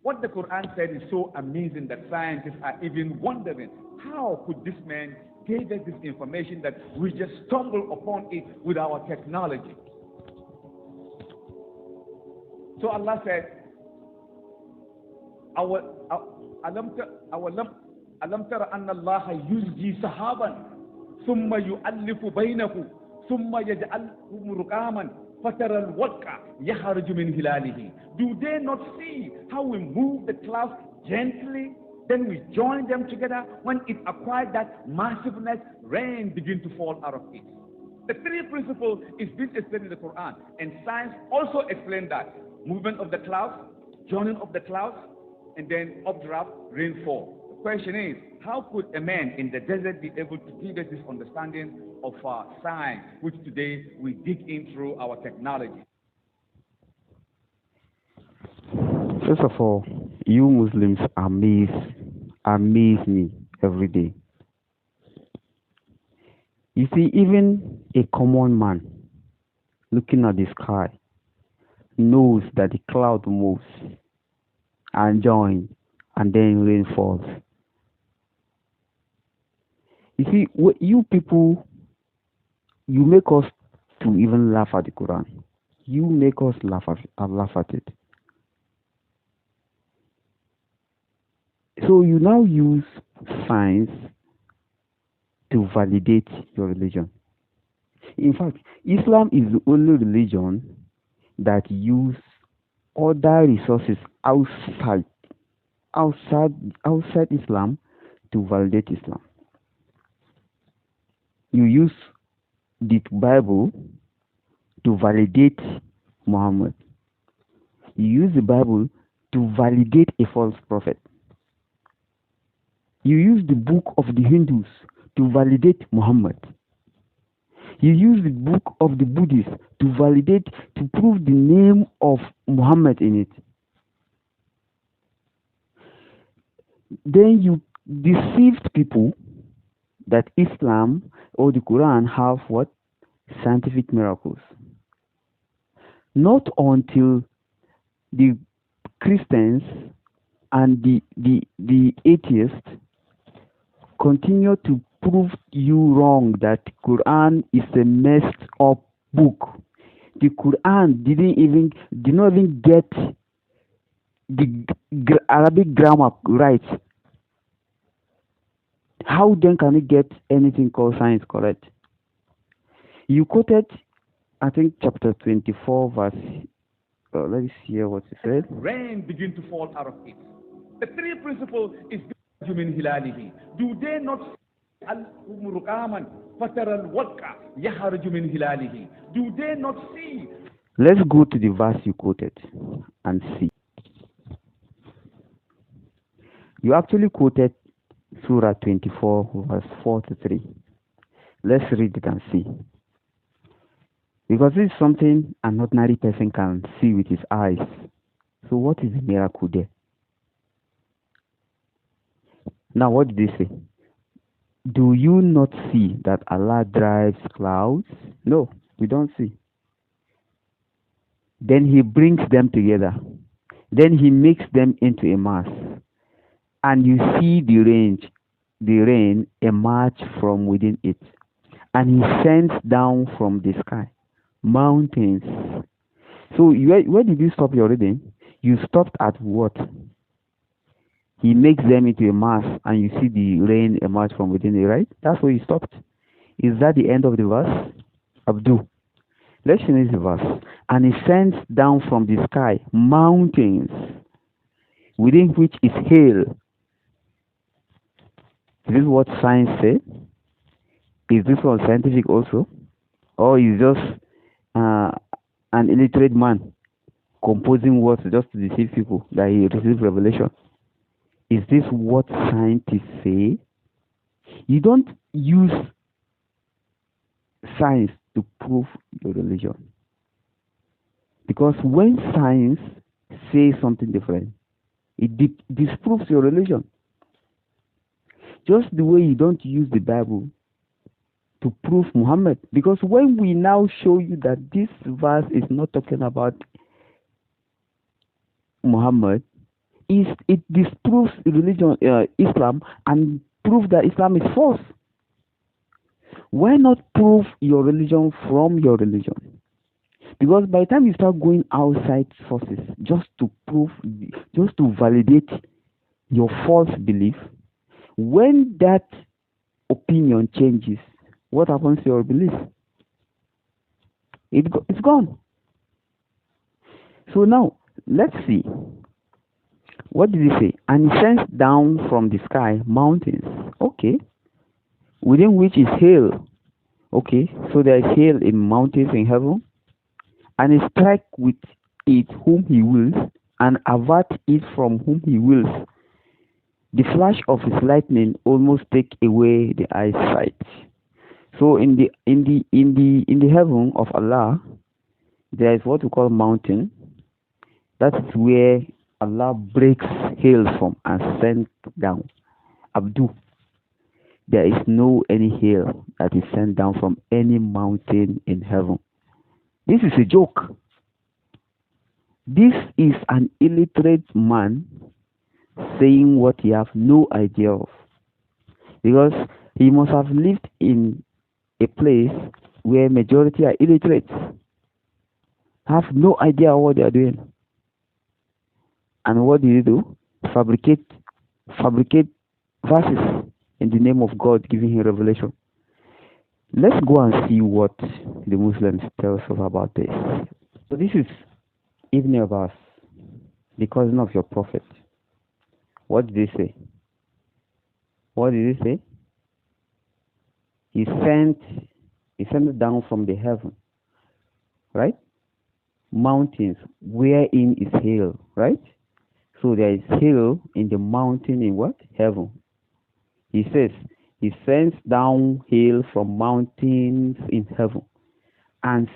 What the Quran said is so amazing that scientists are even wondering, how could this man give us this information that we just stumble upon it with our technology? So Allah said, ألم تر أن الله يزجي سحابا ثم يؤلف بينه ثم يجعله ركاما فترى الودق يخرج من هلاله. Do they not see how we move the clouds gently, then we join them together? When it acquired that massiveness, rain begin to fall out of it. The three principles is being explained in the Quran, and science also explained that. Movement of the clouds, joining of the clouds, and then updraft, rainfall. The question is, how could a man in the desert be able to give us this understanding of science, which today we dig in through our technology? First of all, you Muslims amaze me every day. You see, even a common man looking at the sky knows that the cloud moves and joins and then rain falls. You see, you people, you make us to even laugh at the Quran. You make us laugh at it. So you now use science to validate your religion. In fact, Islam is the only religion that use other resources outside Islam to validate Islam. You use the Bible to validate Muhammad. You use the Bible to validate a false prophet. You use the book of the Hindus to validate Muhammad. You use the book of the Buddhists to prove the name of Muhammad in it. Then you deceived people that Islam or the Quran have what? Scientific miracles. Not until the Christians and the atheists continue to prove you wrong that Quran is a messed up book. The Quran did not even get the Arabic grammar right. How then can it get anything called science correct? You quoted, I think, chapter 24, verse. Let's hear what it said. Rain begin to fall out of it. The three principles is min hilalihi. Do they not see rukaman fatara alwadqa yakhruju min hilalihi? Do they not see? Let's go to the verse you quoted and see. You actually quoted Surah 24, verse 4 to 3. Let's read it and see. Because this is something an ordinary person can see with his eyes. So what is the miracle there? Now what did they say? Do you not see that Allah drives clouds? No, we don't see. Then He brings them together. Then He makes them into a mass. And you see the rain emerge from within it. And He sends down from the sky mountains. So where did you stop your reading? You stopped at what? He makes them into a mass and you see the rain emerge from within it, right? That's where you stopped. Is that the end of the verse? Abdul. Let's finish the verse. And He sends down from the sky mountains within which is hail. Is this what science says? Is this one scientific also? Or is just an illiterate man composing words just to deceive people that he received revelation? Is this what scientists say? You don't use science to prove your religion. Because when science says something different, it disproves your religion. Just the way you don't use the Bible to prove Muhammad. Because when we now show you that this verse is not talking about Muhammad, it disproves religion, Islam, and prove that Islam is false. Why not prove your religion from your religion? Because by the time you start going outside sources just to prove, just to validate your false belief, when that opinion changes, what happens to your belief? It's gone. So now, let's see. What did he say? And he sends down from the sky mountains. Okay. Within which is hail. Okay. So there is hail in mountains in heaven. And he strike with it whom he wills, and avert it from whom he wills. The flash of his lightning almost take away the eyesight. So in the heaven of Allah, there is what we call mountain. That is where Allah breaks hail from and sends down. Abdu. There is no any hail that is sent down from any mountain in heaven. This is a joke. This is an illiterate man saying what he has no idea of. Because he must have lived in a place where majority are illiterate, have no idea what they are doing. And what did he do? Fabricate verses in the name of God, giving him revelation. Let's go and see what the Muslims tell us about this. So this is Ibn Abbas, the cousin of your prophet. What did he say? What did he say? He sent it down from the heaven, right? Mountains, wherein is hail, right? So there is hail in the mountain in what? Heaven. He says, he sends down hail from mountains in heaven and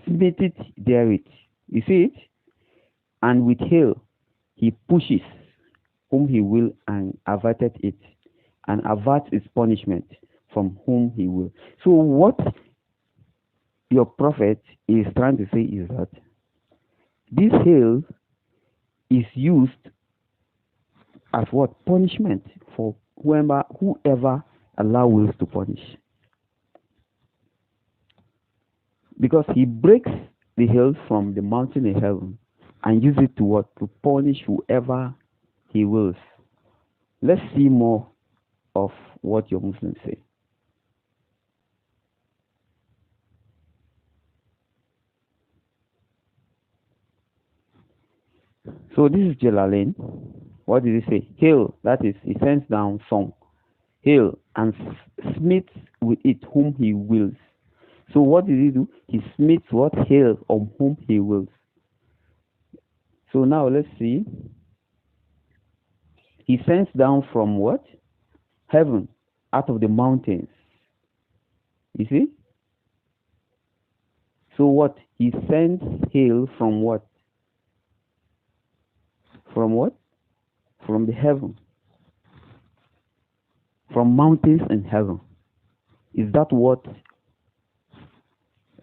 smite it therewith. You see it? And with hail, he pushes whom he will and averted it, and averts its punishment from whom he will. So what your prophet is trying to say is that this hail is used as what? Punishment for whoever Allah wills to punish. Because he breaks the hail from the mountain in heaven and uses it to what? To punish whoever he wills. Let's see more of what your Muslims say. So this is Jalalain. What did he say? Hail, that is, he sends down song. Hail, and smites with it whom he wills. So what did he do? He smites what? Hail on whom he wills. So now let's see. He sends down from what? Heaven, out of the mountains. You see? So what? He sends hail from what? From what? From the heaven. From mountains in heaven. Is that what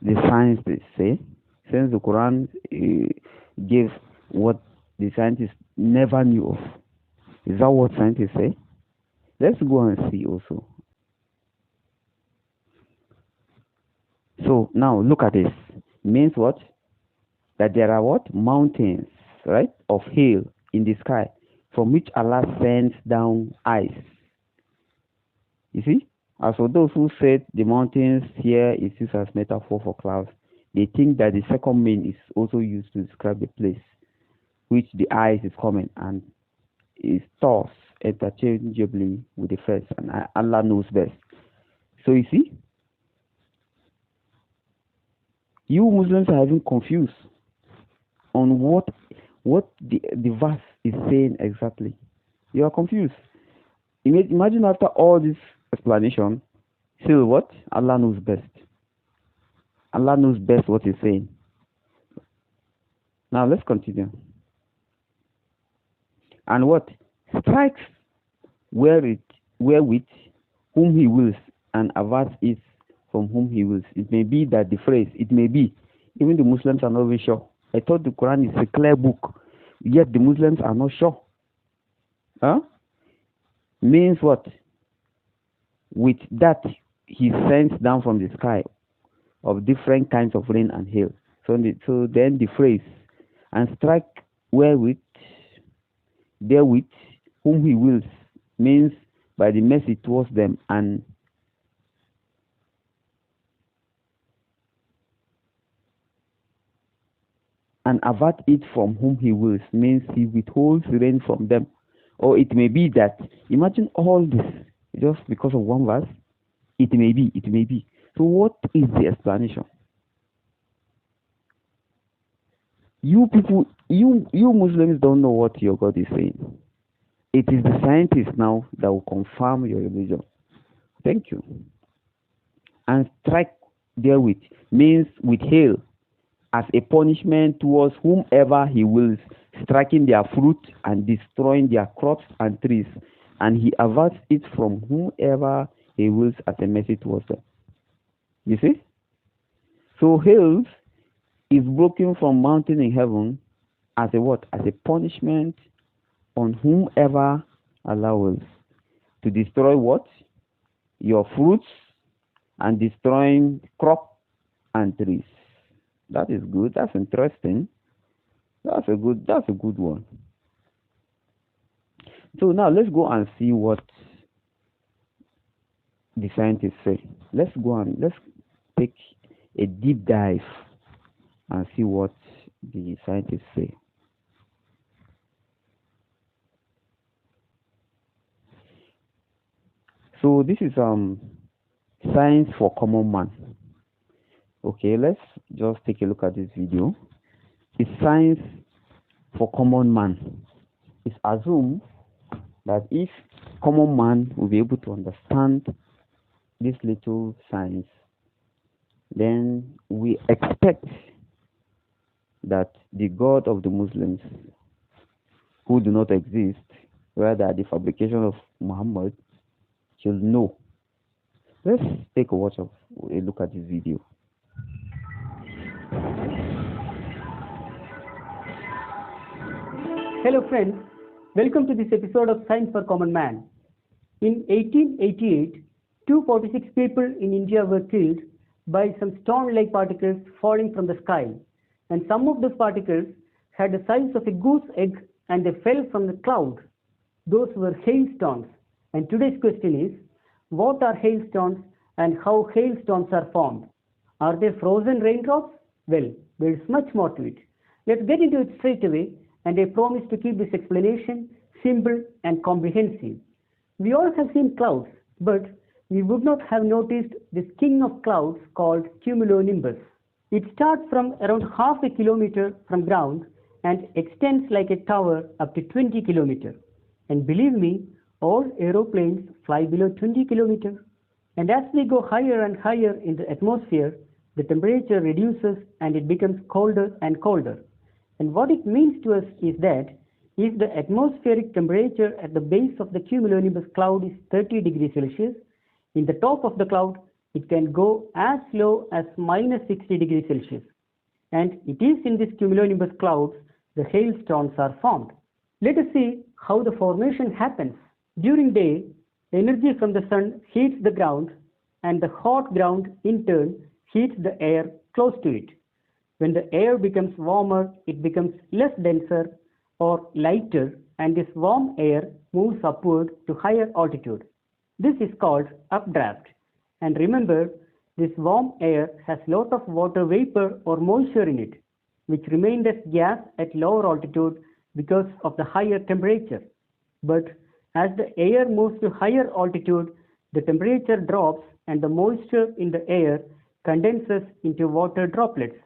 the scientists say? Since the Quran gives what the scientists never knew of. Is that what scientists say? Let's go and see also. So now look at this. Means what? That there are what? Mountains, right? Of hail in the sky, from which Allah sends down ice. You see? As for those who said the mountains here is used as metaphor for clouds, they think that the second mean is also used to describe the place which the ice is coming and is tossed interchangeably with the first, and Allah knows best. So you see, you Muslims are even confused on what the verse is saying exactly. You are confused. Imagine after all this explanation, still what? Allah knows best. Allah knows best what he's saying. Now let's continue. And what? Strikes wherewith whom he wills, and averts it from whom he wills. It may be that the phrase, it may be, even the Muslims are not very sure. I thought the Quran is a clear book, yet the Muslims are not sure. Huh? Means what? With that, he sends down from the sky of different kinds of rain and hail. So then the phrase, and strike wherewith, therewith, whom he wills, means by the mercy towards them, and avert it from whom he wills, means he withholds rain from them. Or it may be that, imagine all this just because of one verse. It may be. So what is the explanation? You people, you Muslims don't know what your God is saying. It is the scientists now that will confirm your religion. Thank you. And strike therewith means with hail, as a punishment towards whomever he wills, striking their fruit and destroying their crops and trees, and he averts it from whomever he wills as a mercy towards them. You see? So hail is broken from mountain in heaven as a what? As a punishment on whomever Allah wills, to destroy what? Your fruits and destroying crop and trees. That is good. That's interesting. That's a good one. So now let's go and see what the scientists say. Let's take a deep dive and see what the scientists say. So this is science for common man. Okay, let's just take a look at this video. It's science for common man. It's assumed that if common man will be able to understand this little science, then we expect that the God of the Muslims, who do not exist, rather the fabrication of Muhammad, should know. Let's take a look at this video. Hello friends, welcome to this episode of Science for Common Man. In 1888, 246 people in India were killed by some stone-like particles falling from the sky, and some of those particles had the size of a goose egg and they fell from the cloud. Those were hailstones, and today's question is, what are hailstones and how hailstones are formed? Are they frozen raindrops? Well, there is much more to it. Let's get into it straight away, and I promise to keep this explanation simple and comprehensive. We all have seen clouds, but we would not have noticed this king of clouds called cumulonimbus. It starts from around half a kilometer from ground and extends like a tower up to 20 kilometers. And believe me, all aeroplanes fly below 20 kilometers. And as we go higher and higher in the atmosphere, the temperature reduces and it becomes colder and colder. And what it means to us is that if the atmospheric temperature at the base of the cumulonimbus cloud is 30 degrees Celsius, in the top of the cloud, it can go as low as minus 60 degrees Celsius. And it is in these cumulonimbus clouds the hailstones are formed. Let us see how the formation happens. During day, energy from the sun heats the ground, and the hot ground in turn heats the air close to it. When the air becomes warmer, it becomes less denser or lighter, and this warm air moves upward to higher altitude. This is called updraft. And remember, this warm air has lot of water vapor or moisture in it, which remained as gas at lower altitude because of the higher temperature. But as the air moves to higher altitude, the temperature drops and the moisture in the air condenses into water droplets.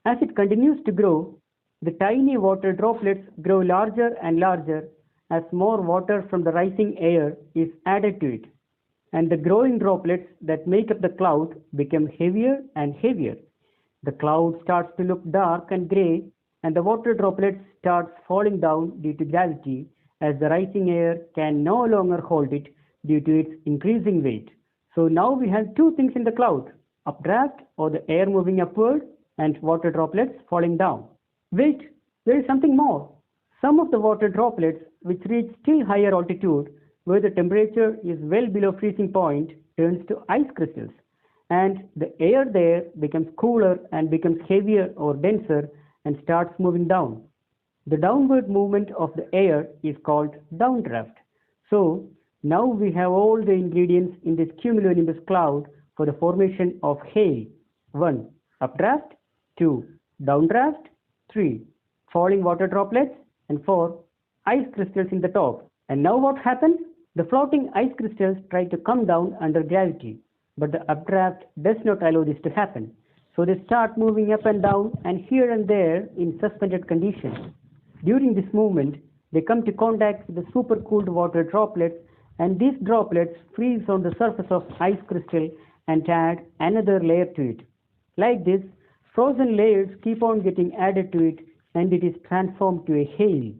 As it continues to grow, the tiny water droplets grow larger and larger as more water from the rising air is added to it. And the growing droplets that make up the cloud become heavier and heavier. The cloud starts to look dark and grey, and the water droplets start falling down due to gravity, as the rising air can no longer hold it due to its increasing weight. So now we have two things in the cloud: updraft, or the air moving upward, and water droplets falling down. Wait, there is something more. Some of the water droplets which reach still higher altitude where the temperature is well below freezing point turns to ice crystals, and the air there becomes cooler and becomes heavier or denser and starts moving down. The downward movement of the air is called downdraft. So now we have all the ingredients in this cumulonimbus cloud for the formation of hail. 1. Updraft. 2. Downdraft. 3. Falling water droplets. And 4. Ice crystals in the top. And now what happens? The floating ice crystals try to come down under gravity, but the updraft does not allow this to happen. So they start moving up and down and here and there in suspended condition. During this movement, they come to contact with the supercooled water droplets, and these droplets freeze on the surface of ice crystal and add another layer to it. Like this, frozen layers keep on getting added to it, and it is transformed to a hail.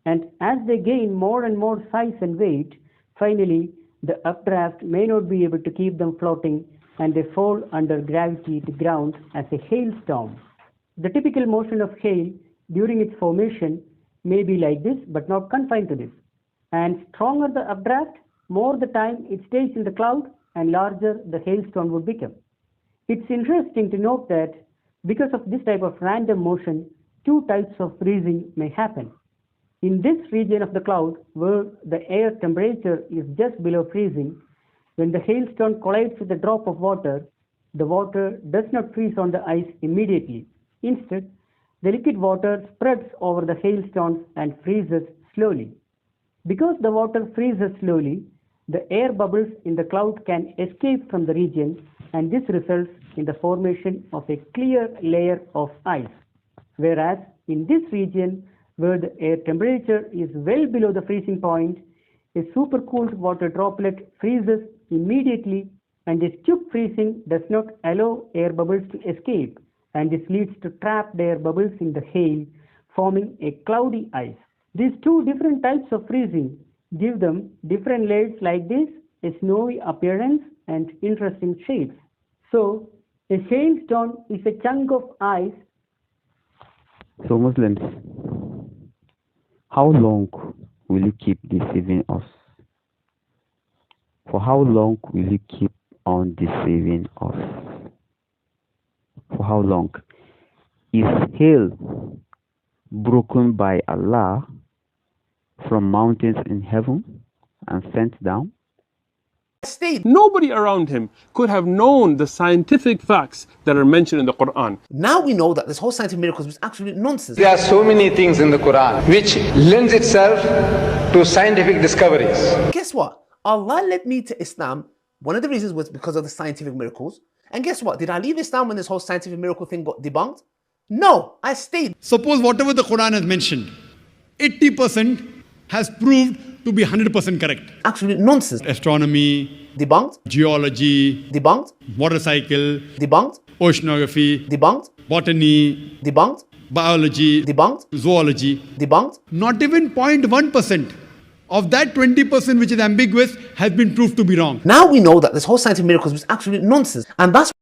And as they gain more and more size and weight, finally the updraft may not be able to keep them floating, and they fall under gravity to ground as a hailstorm. The typical motion of hail during its formation may be like this, but not confined to this. And stronger the updraft, more the time it stays in the cloud, and larger the hailstone would become. It's interesting to note that because of this type of random motion, two types of freezing may happen. In this region of the cloud, where the air temperature is just below freezing, when the hailstone collides with a drop of water, the water does not freeze on the ice immediately. Instead, the liquid water spreads over the hailstones and freezes slowly. Because the water freezes slowly, the air bubbles in the cloud can escape from the region, and this results in the formation of a clear layer of ice. Whereas in this region, where the air temperature is well below the freezing point, a supercooled water droplet freezes immediately, and this quick freezing does not allow air bubbles to escape, and this leads to trapped air bubbles in the hail, forming a cloudy ice. These two different types of freezing give them different layers like this, a snowy appearance and interesting shapes. So, a hailstone is a chunk of ice. So Muslims, how long will you keep deceiving us? For how long will you keep on deceiving us? For how long? Is hail broken by Allah from mountains in heaven and sent down? Nobody around him could have known the scientific facts that are mentioned in the Qur'an. Now we know that this whole scientific miracles was absolute nonsense. There are so many things in the Qur'an which lends itself to scientific discoveries. Guess what? Allah led me to Islam. One of the reasons was because of the scientific miracles. And guess what? Did I leave Islam when this whole scientific miracle thing got debunked? No, I stayed. Suppose whatever the Quran has mentioned, 80% has proved to be 100% correct. Absolute nonsense. Astronomy, Debunked. geology, Debunked. water cycle, Debunked. oceanography, Debunked. botany, Debunked. biology, Debunked. zoology. Debunked. Not even 0.1% of that 20% which is ambiguous has been proved to be wrong. Now we know that this whole scientific miracles was absolute nonsense. And that's